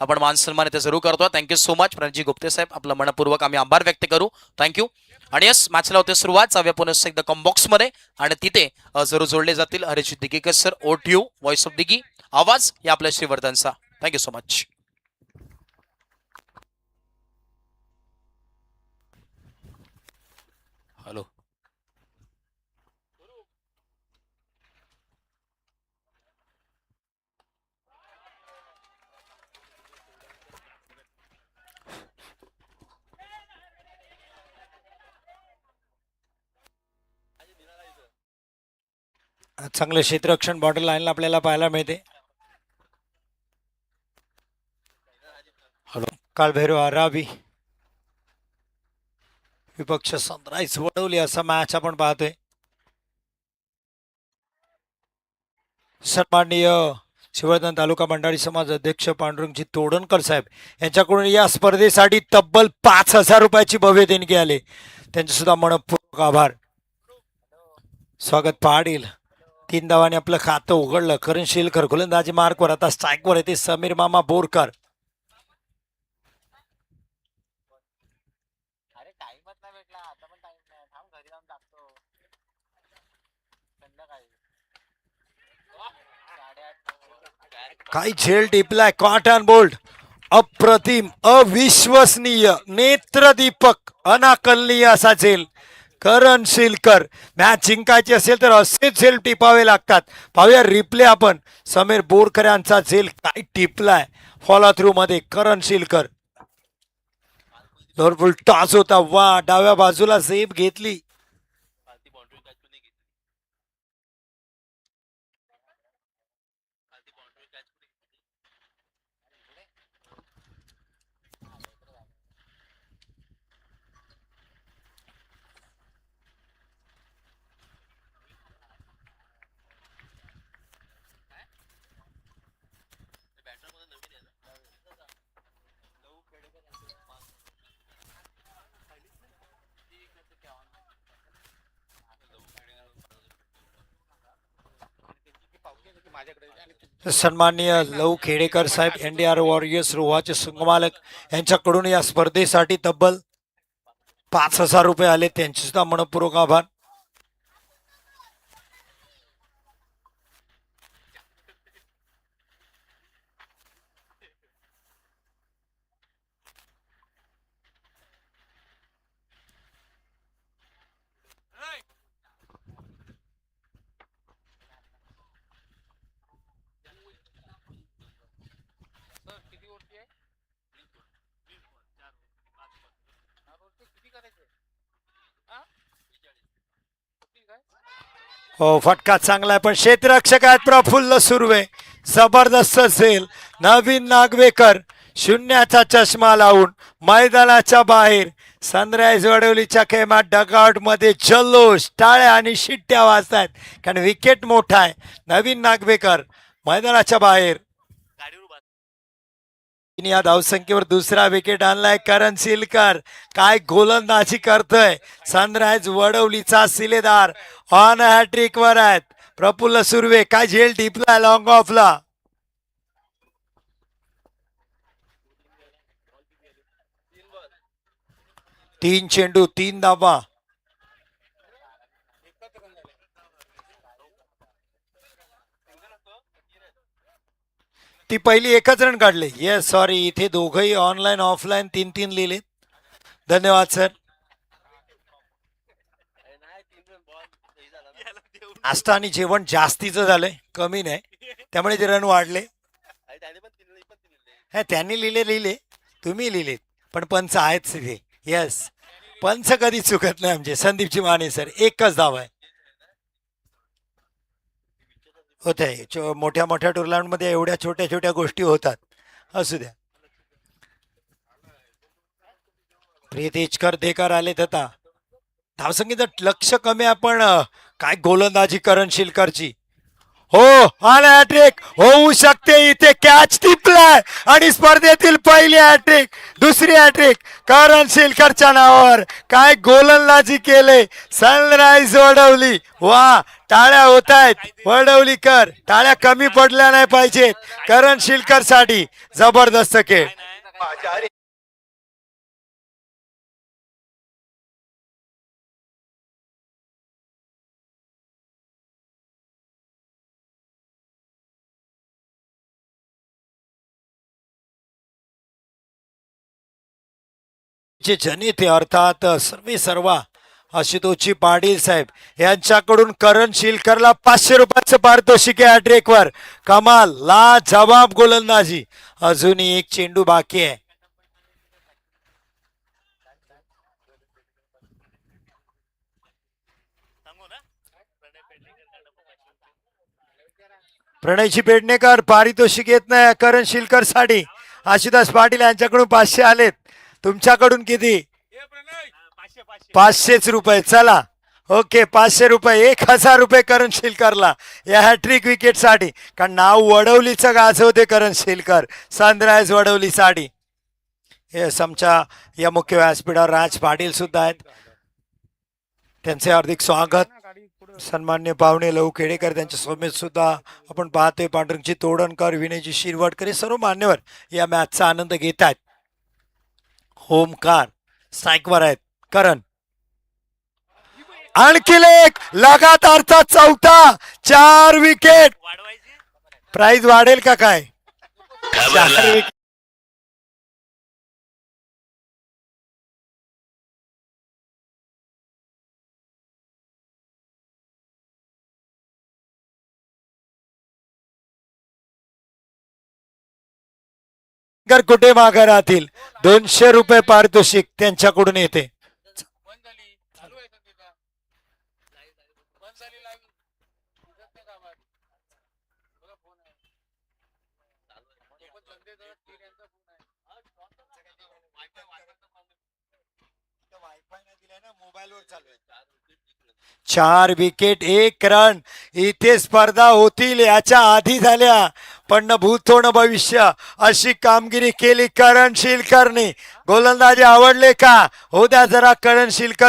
आपण मान सन्मान इथे जरूर करतो. थँक्यू सो मच प्रणजी गुप्ते साहेब, आपला मनपूर्वक आम्ही आभार व्यक्त करू. थँक्यू. आणि यस, मॅचला होते सुरुवात. जाऊया पुन्हा एकदा कॉम्बॉक्स मध्ये आणि तिथे जरूर जोडले जातील हरीश दिगेकर सर, ओटीयू व्हॉइस ऑफ दिगी, आवाज या आपल्या श्रीवर्धनचा. Thank you so much. हॅलो. चांगलं क्षेत्ररक्षण बॉर्डर लाईनला आपल्याला पाहायला मिळते. हॅलो. कालभैरव आरावी विपक्ष सनराईज वडवली असा मॅच आपण पाहतोय. सन्माननीय श्रीवर्धन तालुका मंडळी समाज अध्यक्ष पांडुरंगजी तोडणकर साहेब यांच्याकडून या स्पर्धेसाठी तब्बल 5,000 रुपयाची भव्य देणगी आले. त्यांचे सुद्धा मनपूर्वक आभार. स्वागत पाटील 3 धावांनी आपलं खातं उघडलं. करण शिलकर गोलंदाजी मार्कवर, आता स्ट्राईकवर येते समीर मामा बोरकर. काही झेल टिपलाय. कॉटन बोल्ट अप्रतिम, अविश्वसनीय, नेत्रदीपक, अनाकलनीय असा झेल. करण शिलकर. मॅच जिंकायची असेल तर असे झेल टिपावे लागतात. पाहूया रिप्ले आपण. समीर बोरकर यांचा झेल काय टिपलाय फॉलो थ्रू मध्ये. करण शिलकर फुल टॉस होता. वा, डाव्या बाजूला झेप घेतली. सन्माननीय लव खेडेकर साहेब, NDR वॉरियर्स रोहाचे संघमालक यांच्याकडून या स्पर्धेसाठी तब्बल 5,000 रुपये आले. त्यांचे सुद्धा मनपूर्वक आभार. हो, फटका चांगला आहे, पण क्षेत्ररक्षक आहेत प्रफुल्ल सुर्वे. जबरदस्त झेल. नवीन नागवेकर शून्याचा चष्मा लावून मैदानाच्या बाहेर. सनराईज वडवलीच्या खेमात डगआउट मध्ये जल्लोष, टाळ्या आणि शिट्ट्या वाजतायत, कारण विकेट मोठा आहे. नवीन नागवेकर मैदानाच्या बाहेर. या धावसंख्येवर दुसरा विकेट आणलाय करण शिलकर. काय गोलंदाजी करतोय. सनराईज वडवलीचा सिलेदार ऑन हॅट्रिक वर आहेत. प्रफुल्ल सुर्वे काय झेल टिपलाय लॉंग ऑफला. तीन चेंडू 3 धावा. ती पहिली एकच रन काढले. येस, सॉरी, इथे दोघही ऑनलाईन ऑफलाईन 3-3 लिहिले. धन्यवाद सर. नाश्ता आणि जेवण जास्तीचं झालंय, कमी नाही, त्यामुळे ते रन वाढले. हा, त्यांनी लिहिले, तुम्ही लिहिले, पण पंच आहेच तिथे. येस, पंच कधी चुकत नाही आमचे. संदीपजी माने सर, एकच धाव आहे. होत आहे. मोठ्या मोठ्या टुर्नामेंटमध्ये एवढ्या छोट्या छोट्या गोष्टी होतात. असू द्या. प्रियतेजकर देकर आले आता. धावसंख्येचं लक्ष कमी आहे, पण काय गोलंदाजी करण शिलकरची. हो, आला हॅट्रिक. होऊ शकते. इथे कॅच टिपलाय आणि स्पर्धेतील पहिली हॅट्रिक, दुसरी हॅट्रिक करण शिलकरच्या नावावर. काय गोलंदाजी केले. सनराईज वडवली. वा, टाळ्या होत आहेत वडवलीकर, टाळ्या कमी पडल्या नाही पाहिजेत करण शिलकर साठी. जबरदस्त खेळ. चे जनिते अर्थात सर्वा आशुतोषजी पाटील साहेब यांच्याकडून करण शिलकरला 500 रुपयाचं पारितोषिक आहे. ट्रेकवर कमाल ला जवाब गोलंदाजी. अजूनही एक चेंडू बाकी आहे. प्रणयची पेडणेकर पारितोषिक येत नाही करण शिलकर साठी. आशुतोष पाटील यांच्याकडून 500 आलेत. तुमच्याकडून किती? 500च रुपये. चला ओके 500 रुपये. 1000 रुपये करण शिलकरला या हॅट्रिक विकेट साठी. कारण नाव वडवलीचं गाजवते करण शिलकर. सनरायझ वडवली साठी. हे आमच्या या मुख्य व्यासपीठावर राज पाटील सुद्धा आहेत. त्यांचे हार्दिक स्वागत. सन्मान्य पाहुणे लहू खेडेकर त्यांच्या समेत सुद्धा आपण पाहतोय. पांढरंगची तोडणकर, विनयजी शिरवटकर हे सर्व मान्यवर या मॅचचा आनंद घेत आहेत. होमकार स्ट्राईकवर आहेत करण. आणखी एक लगातारचा चौथा. 4 विकेट. प्राइस वाढेल का काय? 4 विकेट. कुठे मागे राहतील. 200 रुपये पारितोषिक त्यांच्याकडून येते. चार विकेट 1 रन. इथे स्पर्धा होतील याच्या आधी झाल्या पण न भूतो न भविष्य अशी कामगिरी केली करण शिलकरने. गोलंदाजी आवडले का? हो द्या जरा करण शिलकर.